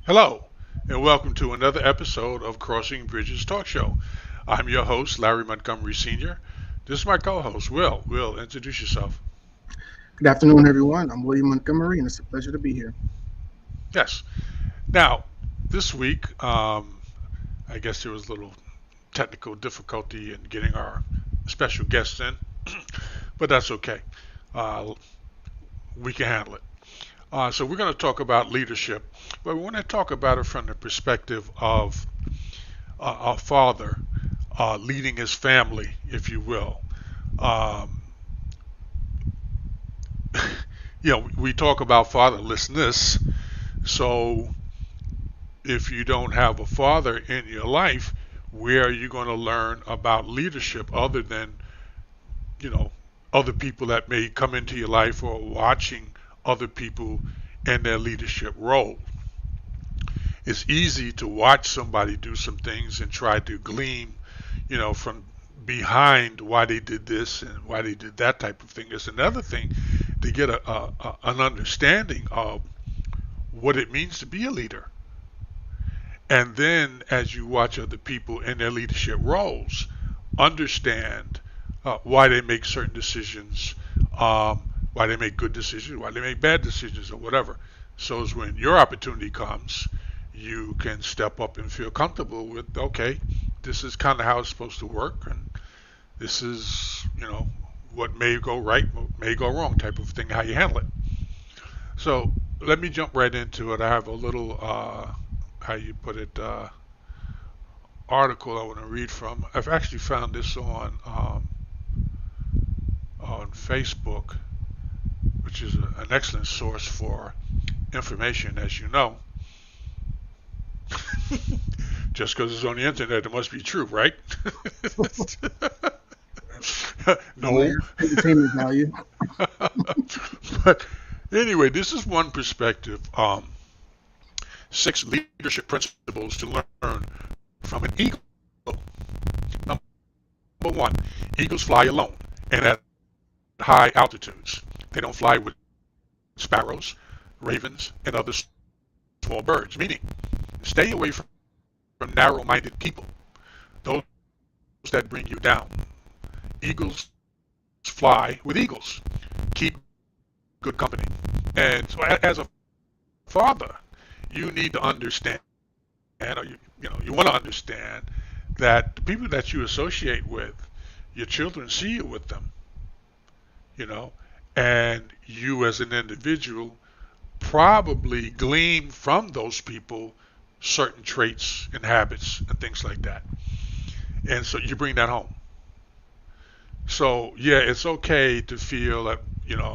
Hello, and welcome to another episode of Crossing Bridges Talk Show. I'm your host, Larry Montgomery Sr. This is my co host, Will. Will, introduce yourself. Good afternoon, everyone. I'm William Montgomery, and it's a pleasure to be here. Yes. Now, this week, I guess there was a little technical difficulty in getting our special guests in, but that's okay. Uh, we can handle it. So, we're going to talk about leadership, but we want to talk about it from the perspective of a father leading his family, if you will. Um, we talk about fatherlessness. So if you don't have a father in your life, where are you going to learn about leadership other than, you know, other people that may come into your life or watching other people in their leadership role? It's easy to watch somebody do some things and try to glean, from behind why they did this and why they did that type of thing. It's another thing to get an understanding of what it means to be a leader. And then as you watch other people in their leadership roles, understand why they make certain decisions, why they make good decisions, why they make bad decisions, or whatever. So as when your opportunity comes, you can step up and feel comfortable with, okay, this is kind of how it's supposed to work, and this is, what may go right, what may go wrong type of thing, how you handle it. So let me jump right into it. I have a little, how you put it, article I want to read from. I've actually found this on Facebook, which is an excellent source for information, as you know. Just because it's on the internet, it must be true, right? Oh, it No. has entertainment value. But anyway, this is one perspective. Six leadership principles to learn from an eagle. Number one, eagles fly alone and at high altitudes. They don't fly with sparrows, ravens, and other small birds, meaning stay away from narrow-minded people, those that bring you down. Eagles fly with eagles. Keep good company. And so as a father, you need to understand, or you want to understand that the people that you associate with, your children see you with them, you know, and you as an individual probably glean from those people certain traits and habits and things like that. And so you bring that home. So yeah, it's okay to feel that,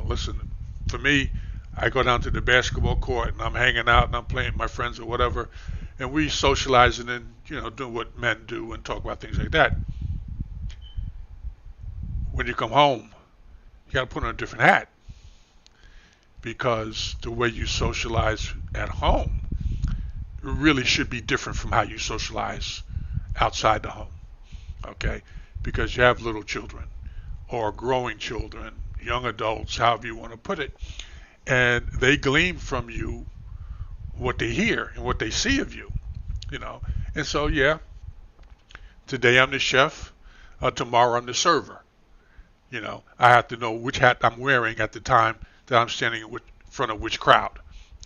listen, for me, I go down to the basketball court and I'm hanging out and I'm playing with my friends or whatever, and we socializing and, doing what men do and talk about things like that. When you come home, you got to put on a different hat because the way you socialize at home really should be different from how you socialize outside the home. Okay? Because you have little children or growing children, young adults, however you want to put it, and they glean from you what they hear and what they see of you, you know. And so, yeah, today I'm the chef, tomorrow I'm the server. I have to know which hat I'm wearing at the time that I'm standing in front of which crowd.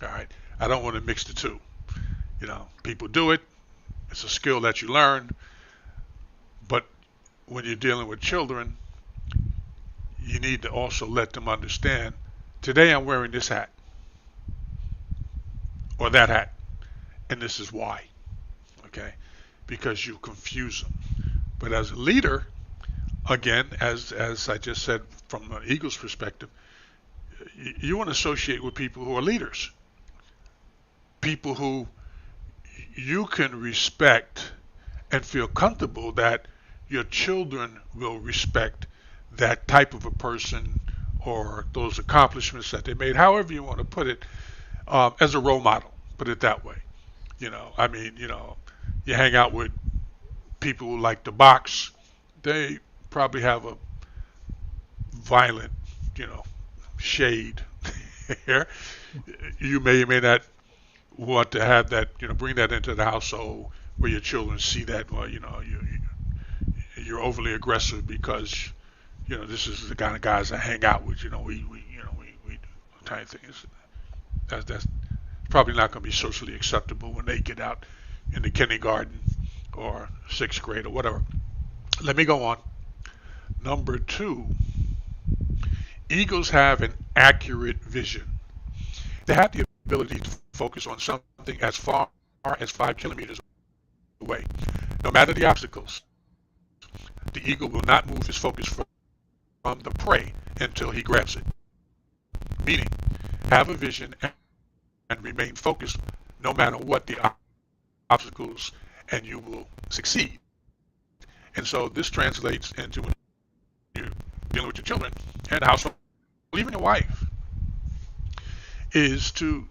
All right, I don't want to mix the two. People do it. It's a skill that you learn, but when you're dealing with children, you need to also let them understand. Today I'm wearing this hat or that hat, and this is why. Okay, because you confuse them. But as a leader, again, as I just said from an Eagles perspective, you want to associate with people who are leaders, people who you can respect and feel comfortable that your children will respect that type of a person or those accomplishments that they made, however you want to put it, as a role model. Put it that way. I mean, you hang out with people who like to box, they probably have a violent, you know, shade here. You may or may not want to have that, bring that into the household where your children see that, well, you're overly aggressive because, this is the kind of guys I hang out with. We type of thing is that's probably not going to be socially acceptable when they get out into kindergarten or sixth grade or whatever. Let me go on. Number two, eagles have an accurate vision. They have the ability to focus on something as far as 5 kilometers away. No matter the obstacles, the eagle will not move his focus from the prey until he grabs it. Meaning, have a vision and remain focused no matter what the obstacles, and you will succeed. And so this translates into when you're dealing with your children and the household, even your wife, is to,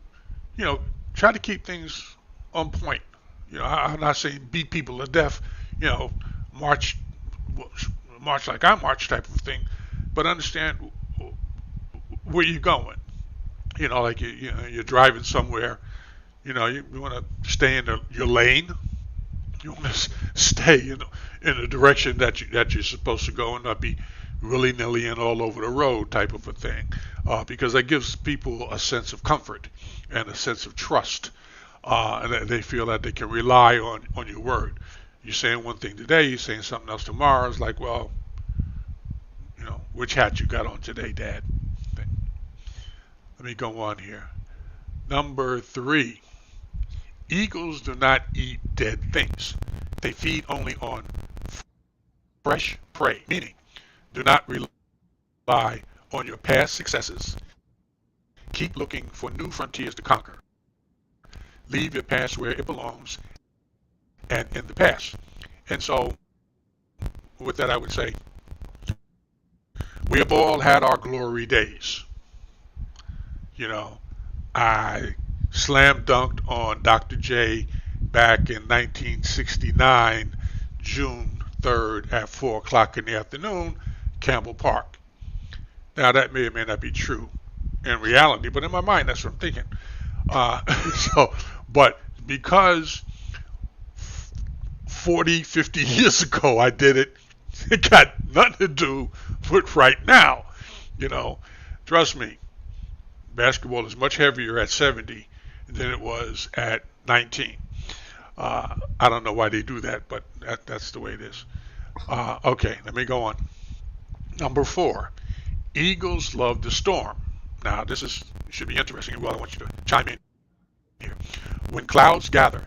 you know, try to keep things on point. I'm not saying beat people to death, you know, march, march like I march type of thing, but understand where you're going. Like you're driving somewhere. You want to stay in your lane. You want to stay in the direction that you're supposed to go and not be willy nilly and all over the road type of a thing, because that gives people a sense of comfort and a sense of trust, and they feel that they can rely on your word. You're saying one thing today, you're saying something else tomorrow. It's like, well, which hat you got on today, Dad? Let me go on here. Number three, eagles do not eat dead things. They feed only on fresh prey, meaning do not rely on your past successes. Keep looking for new frontiers to conquer. Leave your past where it belongs and in the past. And so, with that, I would say we have all had our glory days. I slam dunked on Dr. J back in 1969, June 3rd at 4 o'clock in the afternoon, Campbell Park. Now, that may or may not be true in reality, but in my mind, that's what I'm thinking. But because 40, 50 years ago I did it, it got nothing to do with right now. Trust me, basketball is much heavier at 70 than it was at 19. I don't know why they do that, but that's the way it is. Okay, let me go on. Number four, eagles love the storm. Now, should be interesting. Well, I want you to chime in here. When clouds gather,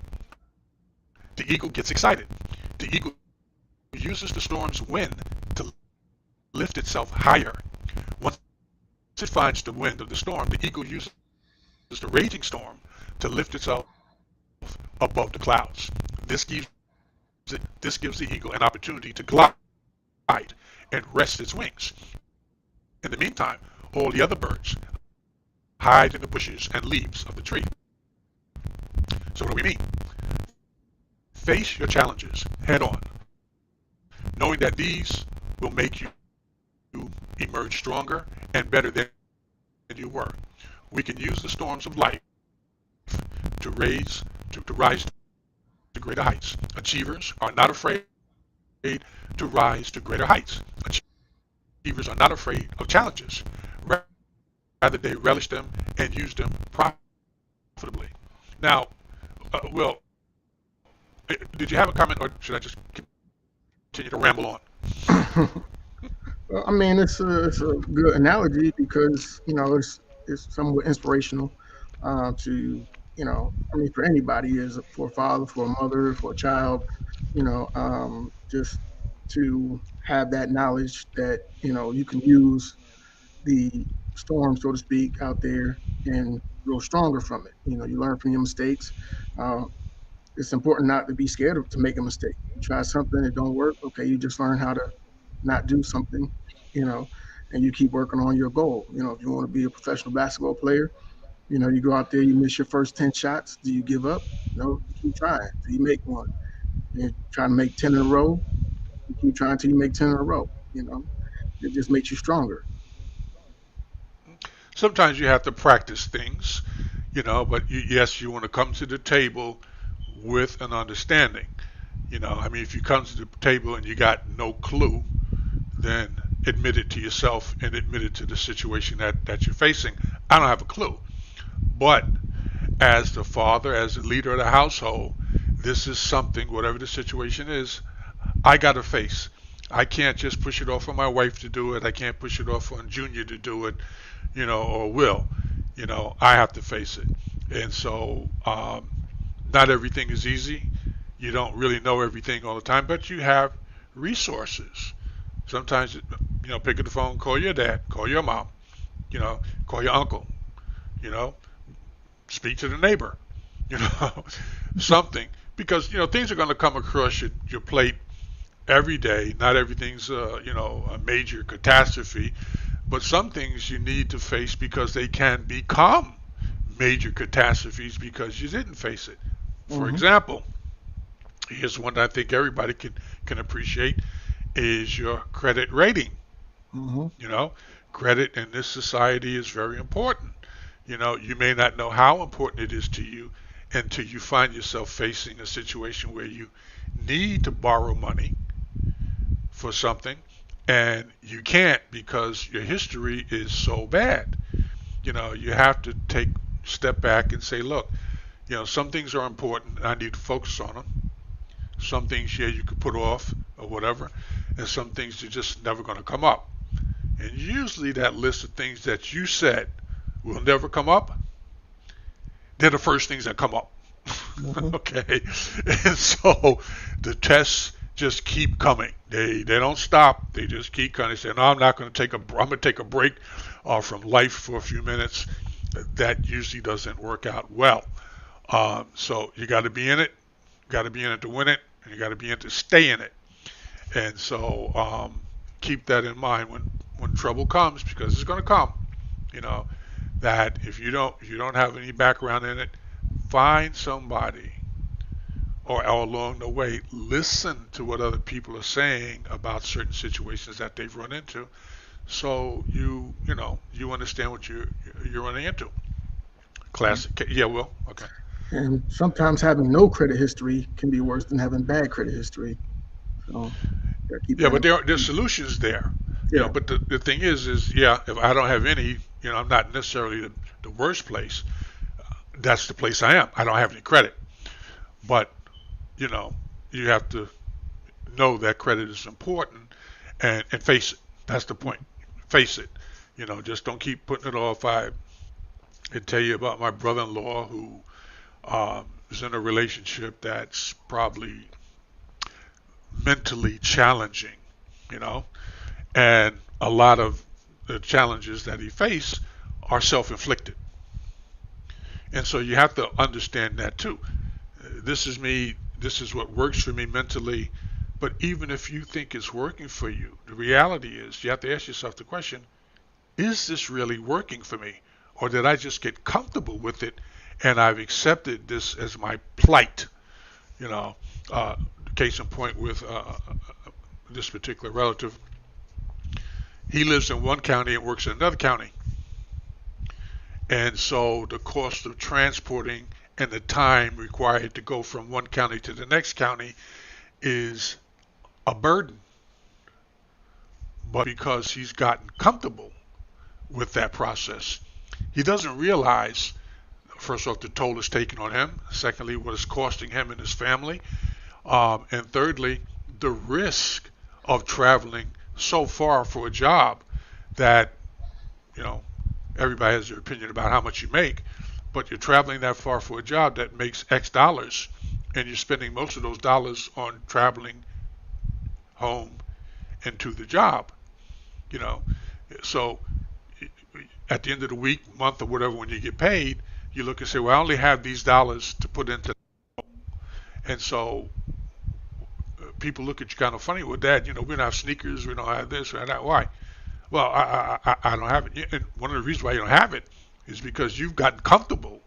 the eagle gets excited. The eagle uses the storm's wind to lift itself higher. Once it finds the wind of the storm, the eagle uses the raging storm to lift itself above the clouds. This gives the eagle an opportunity to glide and rest its wings. In the meantime, all the other birds hide in the bushes and leaves of the tree. So what do we mean? Face your challenges head on, knowing that these will make you emerge stronger and better than you were. We can use the storms of life to rise to greater heights. Achievers are not afraid to rise to greater heights. Achievers are not afraid of challenges. Rather, they relish them and use them profitably. Now, Will, did you have a comment, or should I just continue to ramble on? Well, I mean, it's a good analogy because it's somewhat inspirational to I mean, for anybody, is for a father, for a mother, for a child, just to have that knowledge that you can use the storm, so to speak, out there and grow stronger from it. You learn from your mistakes. Uh, it's important not to be scared to make a mistake. You try something, it don't work. Okay, you just learn how to not do something, you know, and you keep working on your goal. If you want to be a professional basketball player, you go out there, you miss your first 10 shots. Do you give up? No, you keep trying. Do you make one? You're trying to make 10 in a row. You keep trying until you make 10 in a row. It just makes you stronger. Sometimes you have to practice things. But yes, you want to come to the table with an understanding. I mean, if you come to the table and you got no clue, then admit it to yourself and admit it to the situation that you're facing. I don't have a clue. But as the father, as the leader of the household, this is something, whatever the situation is, I got to face. I can't just push it off on my wife to do it. I can't push it off on Junior to do it, or Will. I have to face it. And so, not everything is easy. You don't really know everything all the time, but you have resources. Sometimes, pick up the phone, call your dad, call your mom, call your uncle, you know, speak to the neighbor, you know, something. Because, things are going to come across your plate every day. Not everything's, a major catastrophe, but some things you need to face because they can become major catastrophes because you didn't face it. For Mm-hmm. example, here's one that I think everybody can appreciate is your credit rating. Mm-hmm. You know, credit in this society is very important. You may not know how important it is to you until you find yourself facing a situation where you need to borrow money for something and you can't because your history is so bad. You have to take step back and say, look, some things are important. I need to focus on them. Some things, yeah, you could put off or whatever, and some things are just never going to come up. And usually that list of things that you said will never come up, they're the first things that come up. Mm-hmm. Okay, and so the tests just keep coming. They don't stop. They just keep coming. They say, no, I'm going to take a break from life for a few minutes. That usually doesn't work out well. So you got to be in it. You got to be in it to win it, and you got to be in it to stay in it. And so keep that in mind when trouble comes, because it's going to come. You know that if you don't have any background in it, find somebody, or along the way listen to what other people are saying about certain situations that they've run into, so you understand what you're running into. Classic. Yeah. Well. Okay. And sometimes having no credit history can be worse than having bad credit history. So gotta keep Yeah, that but in there's mind. solutions there. Yeah. But the thing is yeah, if I don't have any, I'm not necessarily the worst place. That's the place I am. I don't have any credit, but you know, you have to know that credit is important and face it. That's the point. Face it. Just don't keep putting it off. I can tell you about my brother-in-law who is in a relationship that's probably mentally challenging. You know, and a lot of the challenges that he faced are self-inflicted. And so you have to understand that too. This is me. This is what works for me mentally. But even if you think it's working for you, the reality is you have to ask yourself the question, is this really working for me? Or did I just get comfortable with it and I've accepted this as my plight? You know, uh, case in point with this particular relative, he lives in one county and works in another county. And so the cost of transporting and the time required to go from one county to the next county is a burden. But because he's gotten comfortable with that process, he doesn't realize, first off, the toll it's taken on him. Secondly, what it's costing him and his family. And thirdly, the risk of traveling so far for a job that, you know, everybody has their opinion about how much you make, but you're traveling that far for a job that makes X dollars, and you're spending most of those dollars on traveling home and to the job. You know, so at the end of the week, month, or whatever, when you get paid, you look and say, well, I only have these dollars to put into, and so people look at you kind of funny with that. We don't have sneakers, we don't have this or that. Why? Well, I don't have it. And one of the reasons why you don't have it is because you've gotten comfortable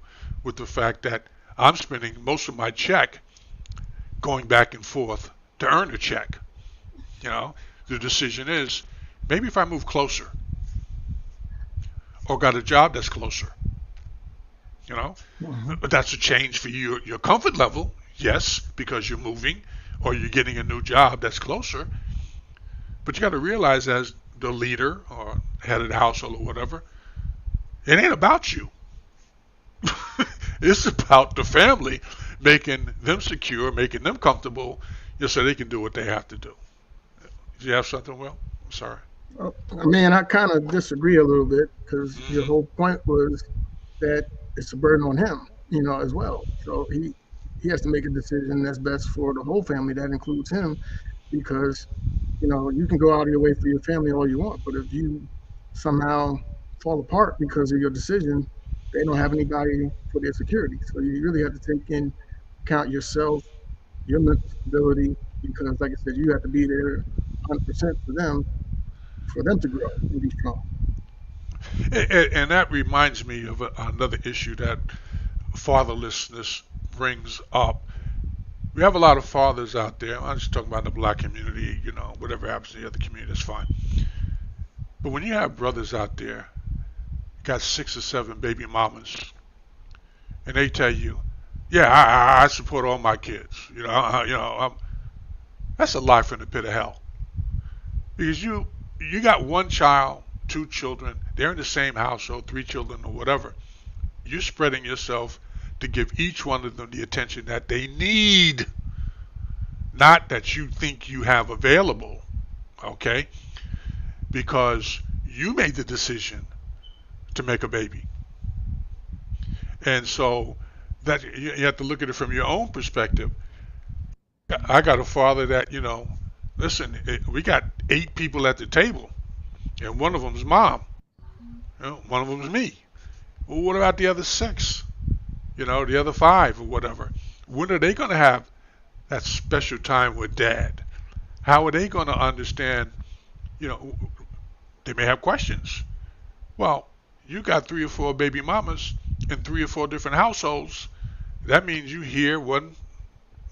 with the fact that I'm spending most of my check going back and forth to earn a check. The decision is maybe if I move closer or got a job that's closer, You know, Mhm. but that's a change for you, your comfort level. Yes, because you're moving or you're getting a new job that's closer. But you got to realize, as the leader or head of the household or whatever, it ain't about you. It's about the family, making them secure, making them comfortable, just so they can do what they have to do. Do you have something, Will? I'm sorry. I mean, I kind of disagree a little bit because your Hmm. whole point was that it's a burden on him, as well. So he has to make a decision that's best for the whole family. That includes him, because you can go out of your way for your family all you want, but if you somehow fall apart because of your decision, they don't have anybody for their security. So you really have to take in account yourself, your mental stability, because like I said, you have to be there 100% for them to grow and be strong. And that reminds me of another issue that fatherlessness brings up. We have a lot of fathers out there. I'm just talking about the black community, whatever happens in the other community, that's fine. But when you have brothers out there, got 6 or 7 baby mamas, and they tell you, "Yeah, I support all my kids," that's a lie from the pit of hell. Because you got one child, 2 children, they're in the same household, 3 children or whatever. You're spreading yourself to give each one of them the attention that they need, not that you think you have available, okay? Because you made the decision to make a baby. And so that you have to look at it from your own perspective. I got a father that, listen, we got 8 people at the table, and one of them's mom. One of them's me. Well, what about the other 6? The other 5 or whatever. When are they going to have that special time with dad? How are they going to understand? You know, they may have questions. Well, you got 3 or 4 baby mamas in 3 or 4 different households. That means you hear one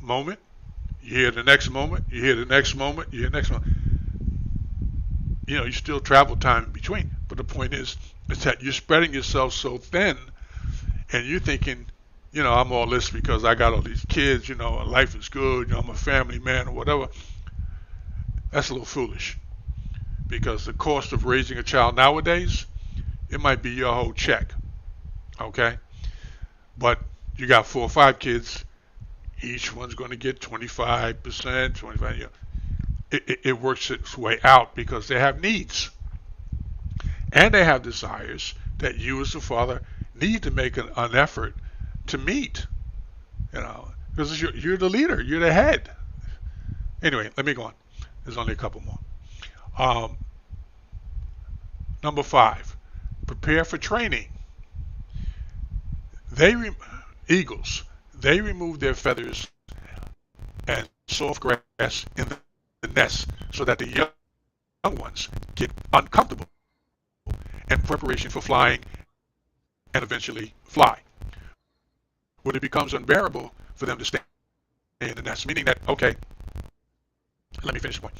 moment, you hear the next moment, you hear the next moment, you hear the next moment. You still travel time in between. But the point is that you're spreading yourself so thin, and you're thinking, I'm all this because I got all these kids, and life is good, I'm a family man or whatever. That's a little foolish, because the cost of raising a child nowadays, it might be your whole check, okay? But you got 4 or 5 kids, each one's going to get 25%, 25. It works its way out because they have needs and they have desires that you as a father need to make an effort to meet. Because you're the leader, you're the head. Anyway, let me go on. There's only a couple more. Um, Number 5, prepare for training. They eagles, they remove their feathers and soft grass in the nest so that the young ones get uncomfortable in preparation for flying and eventually fly. When it becomes unbearable for them to stay in the nest, meaning that, okay, let me finish the point.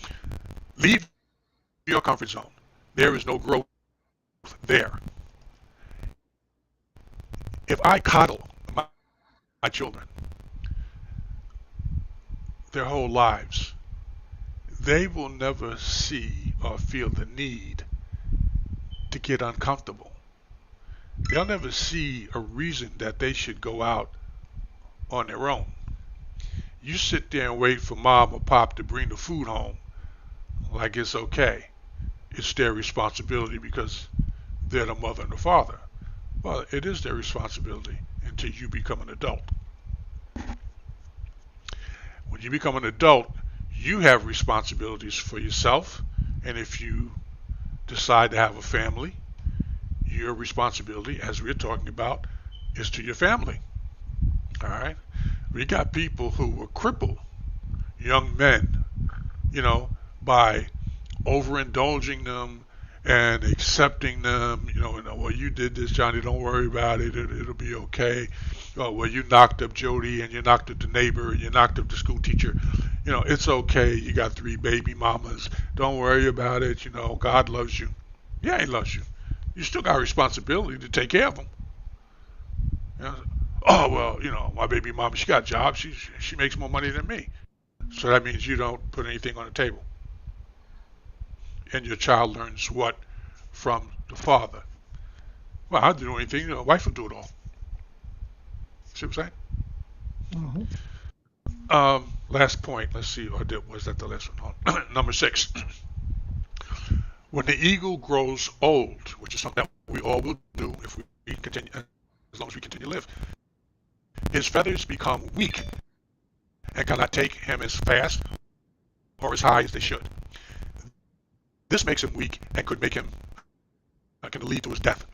Leave your comfort zone. There is no growth there. If I coddle my children their whole lives, they will never see or feel the need to get uncomfortable. They'll never see a reason that they should go out on their own. You sit there and wait for mom or pop to bring the food home like it's okay. It's their responsibility because they're the mother and the father. Well, it is their responsibility until you become an adult. When you become an adult, you have responsibilities for yourself. And if you decide to have a family, your responsibility, as we're talking about, is to your family. All right? We got people who were crippled, young men, by overindulging them and accepting them. Well, you did this, Johnny. Don't worry about it. It'll be okay. Oh, well, you knocked up Jody, and you knocked up the neighbor, and you knocked up the school teacher. It's okay. You got 3 baby mamas. Don't worry about it. God loves you. Yeah, He loves you. You still got a responsibility to take care of them. You know, oh well, my baby mama, she got a job. She makes more money than me. So that means you don't put anything on the table, and your child learns what from the father. Well, I'll do anything. The wife will do it all. See what I'm saying? Hmm. Last point. Let's see. Or was that the last one? Number 6. When the eagle grows old, which is something that we all will do if we continue, as long as we continue to live, his feathers become weak and cannot take him as fast or as high as they should. This makes him weak and could make him can lead to his death.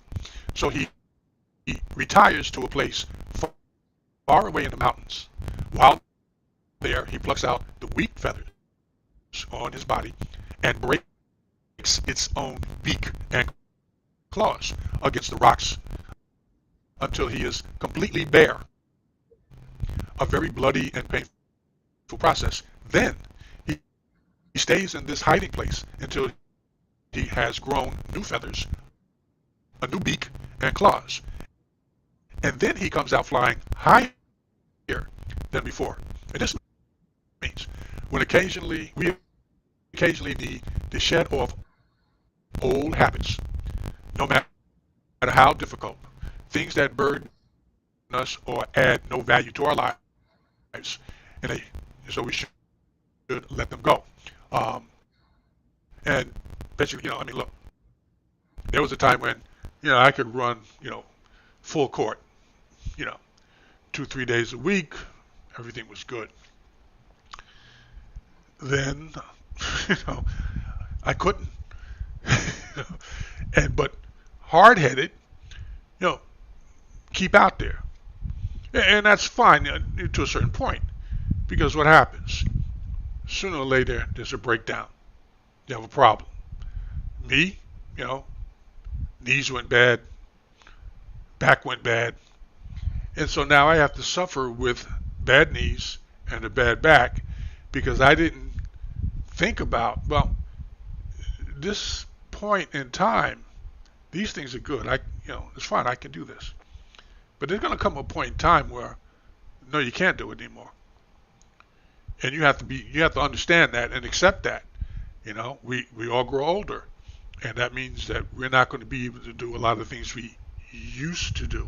So he retires to a place far away in the mountains. While there, he plucks out the weak feathers on his body and breaks its own beak and claws against the rocks until he is completely bare. A very bloody and painful process. Then he stays in this hiding place until he has grown new feathers, a new beak, and claws. And then he comes out flying higher than before. And this means when we occasionally need to shed off old habits, no matter how difficult, things that burden us or add no value to our lives, so we should let them go. Um, and basically, I mean, look, there was a time when, I could run, full court, you know, 2, 3 days a week, everything was good. Then, you know, I couldn't, but hard-headed, you know, keep out there, and that's fine to a certain point, because what happens? Sooner or later, there's a breakdown. You have a problem. Me, you know, knees went bad, back went bad, and so now I have to suffer with bad knees and a bad back because I didn't think about, well, this point in time, these things are good. It's fine. I can do this. But there's going to come a point in time where, no, you can't do it anymore. And you have to understand that and accept that. We all grow older, and that means that we're not going to be able to do a lot of things we used to do.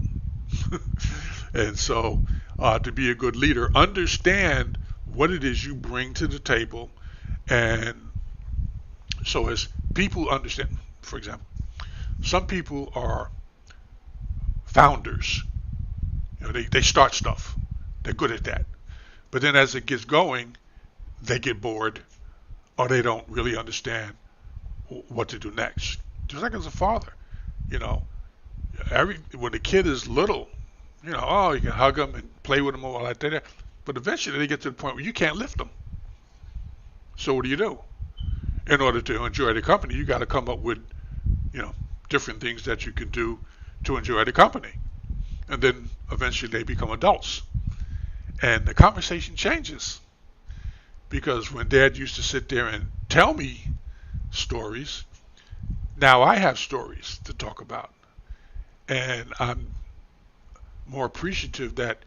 And so, to be a good leader, understand what it is you bring to the table, and so as people understand, for example, some people are founders. They start stuff. They're good at that. But then as it gets going, they get bored or they don't really understand what to do next. Just like as a father, you know, when the kid is little, oh, you can hug them and play with them all like that. But eventually they get to the point where you can't lift them. So what do? In order to enjoy the company, you got to come up with, different things that you can do to enjoy the company. And then eventually they become adults. And the conversation changes. Because when Dad used to sit there and tell me stories, now I have stories to talk about. And I'm more appreciative that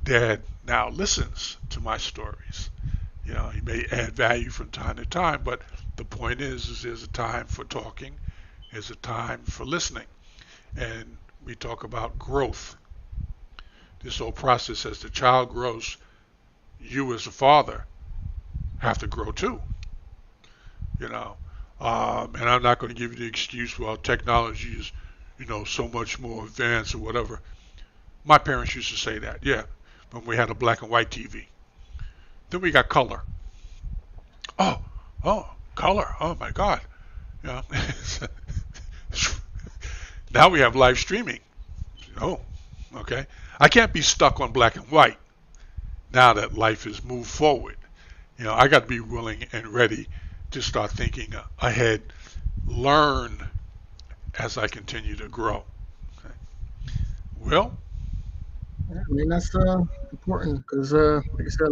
Dad now listens to my stories. He may add value from time to time, but the point is there's a time for talking, there's a time for listening. And we talk about growth. This whole process, as the child grows, you as a father have to grow too. And I'm not going to give you the excuse, well, technology is, so much more advanced or whatever. My parents used to say that, yeah, when we had a black and white TV. Then we got color. Oh, color. Oh my God. Yeah. Now we have live streaming. Oh, okay. I can't be stuck on black and white now that life has moved forward. I got to be willing and ready to start thinking ahead, learn as I continue to grow. Okay. Well, Yeah, I mean, that's important because, like I said,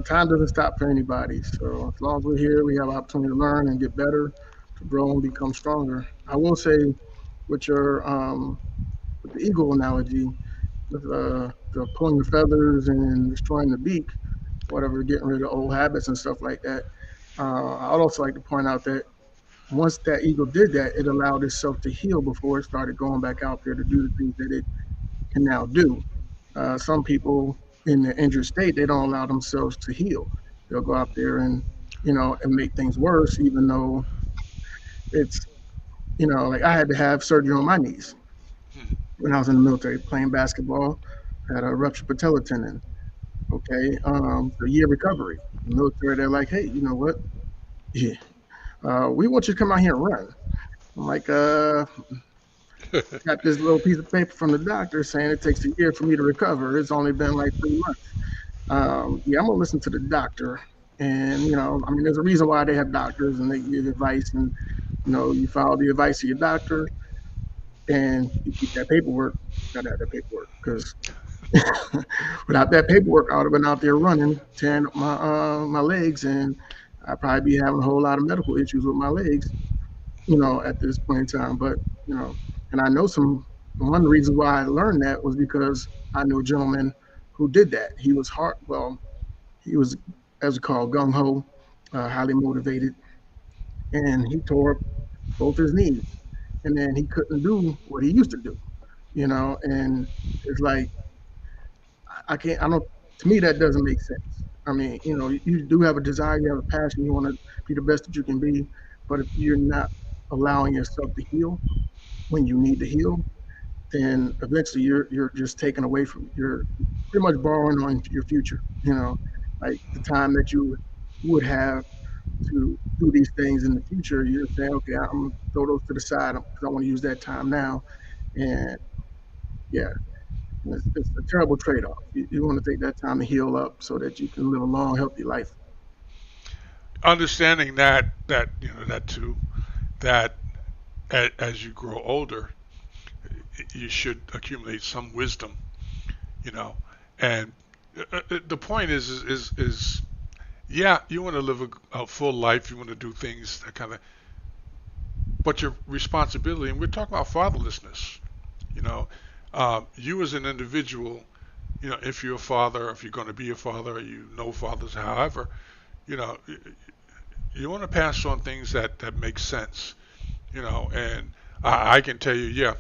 time doesn't stop for anybody. So as long as we're here, we have opportunity to learn and get better, to grow and become stronger. I will say, with your the eagle analogy with the pulling the feathers and destroying the beak, whatever, getting rid of old habits and stuff like that. I'd also like to point out that once that eagle did that, it allowed itself to heal before it started going back out there to do the things that it can now do. Some people in the injured state, they don't allow themselves to heal. They'll go out there and, and make things worse, even though it's, like I had to have surgery on my knees when I was in the military playing basketball. I had a ruptured patella tendon. Okay, so year recovery. The military, they're like, hey, you know what? Yeah, we want you to come out here and run. I'm like, got this little piece of paper from the doctor saying it takes a year for me to recover. It's only been like 3 months. Yeah, I'm gonna listen to the doctor. And I mean, there's a reason why they have doctors and they give advice, and you follow the advice of your doctor and you keep that paperwork. Gotta have that paperwork because without that paperwork, I would have been out there running, tearing up my legs, and I'd probably be having a whole lot of medical issues with my legs, at this point in time. But and I know one of the reasons why I learned that was because I knew a gentleman who did that. He was hard. Well, he was, as we call, gung ho, highly motivated, and he tore up both his knees, and then he couldn't do what he used to do. And it's like I can't. I don't. To me, that doesn't make sense. I mean, you do have a desire, you have a passion, you want to be the best that you can be, but if you're not allowing yourself to heal when you need to heal, then eventually you're just taken away from you're pretty much borrowing on your future. Like the time that you would have to do these things in the future, you're saying, okay, I'm gonna throw those to the side because I want to use that time now. And yeah, it's a terrible trade-off. You want to take that time to heal up so that you can live a long, healthy life. Understanding that that too, that as you grow older, you should accumulate some wisdom, you know, and the point is yeah, you want to live a full life, you want to do things that kind of, but your responsibility, and we're talking about fatherlessness, you know, you as an individual, if you're a father, if you're going to be a father, you know fathers, however, you know, you want to pass on things that make sense, and I can tell you, yeah,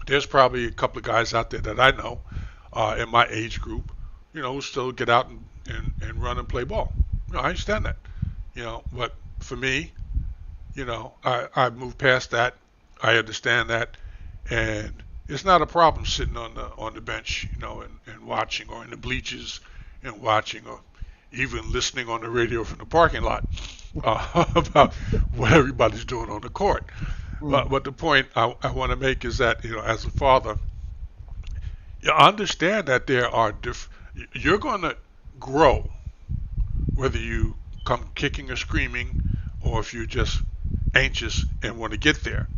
there's probably a couple of guys out there that I know in my age group, who still get out and run and play ball. I understand that, but for me, I've moved past that. I understand that, and it's not a problem sitting on the bench, and watching, or in the bleachers and watching, or even listening on the radio from the parking lot about what everybody's doing on the court. Mm. But the point I want to make is that, as a father, you understand that there are you're going to grow, whether you come kicking or screaming, or if you're just anxious and want to get there.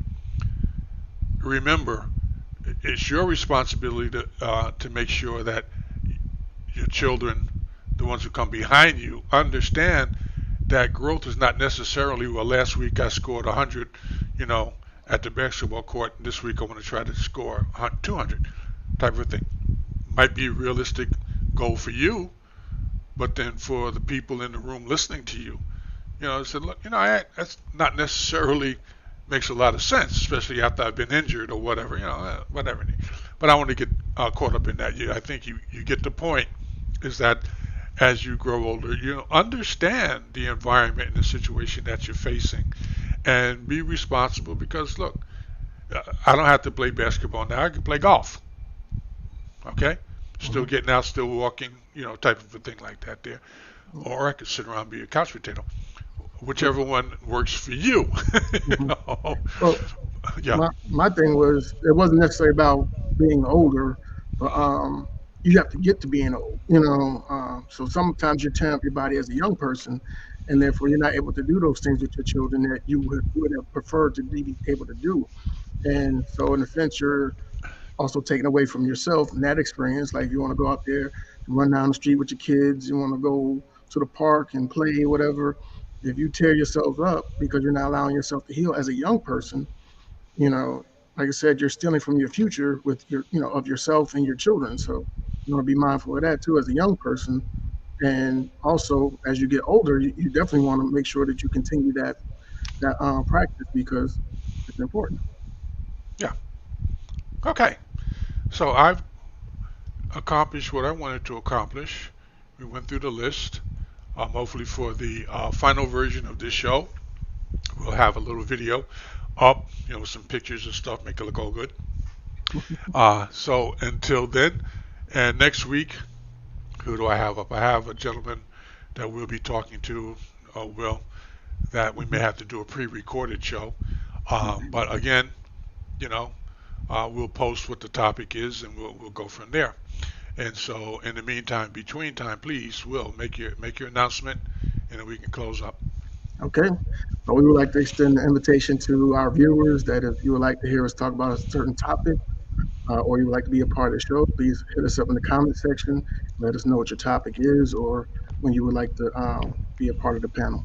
Remember, it's your responsibility to make sure that your children, the ones who come behind you, understand that growth is not necessarily, well, last week I scored 100, at the basketball court. This week I want to try to score 200, type of thing. Might be a realistic goal for you, but then for the people in the room listening to you, I said, look, that's not necessarily makes a lot of sense, especially after I've been injured or whatever, whatever. But I want to get caught up in that. I think you get the point, is that as you grow older, understand the environment and the situation that you're facing, and be responsible. Because look, I don't have to play basketball now. I can play golf. Okay, still Hmm. getting out, still walking, type of a thing like that there. Or I could sit around and be a couch potato, whichever one works for you. you Hmm. know? Well, Yeah. my thing was it wasn't necessarily about being older, but you have to get to being old. So sometimes you're tearing up your body as a young person, and therefore you're not able to do those things with your children that you would have preferred to be able to do. And so in a sense, you're also taken away from yourself in that experience. Like you want to go out there and run down the street with your kids, you want to go to the park and play, whatever. If you tear yourself up because you're not allowing yourself to heal as a young person, you know, like I said, you're stealing from your future with your, of yourself and your children. So you want to be mindful of that too as a young person. And also, as you get older, you definitely want to make sure that you continue that practice because it's important. Yeah. Okay. So I've accomplished what I wanted to accomplish. We went through the list. Hopefully, for the final version of this show, we'll have a little video up, with some pictures and stuff, make it look all good. So until then, and next week, who do I have up? I have a gentleman that we'll be talking to, Will, that we may Mhm. have to do a pre-recorded show. But Okay. again, you know, we'll post what the topic is, and we'll go from there. And so, in the meantime, between time, please, Will, make your announcement, and then we can close up. Okay. So we would like to extend the invitation to our viewers that if you would like to hear us talk about a certain topic, or you would like to be a part of the show, please hit us up in the comment section. Let us know what your topic is or when you would like to be a part of the panel.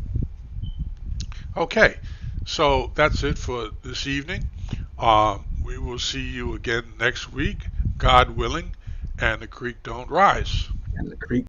Okay, so that's it for this evening. We will see you again next week, God willing, and the creek don't rise. And the creek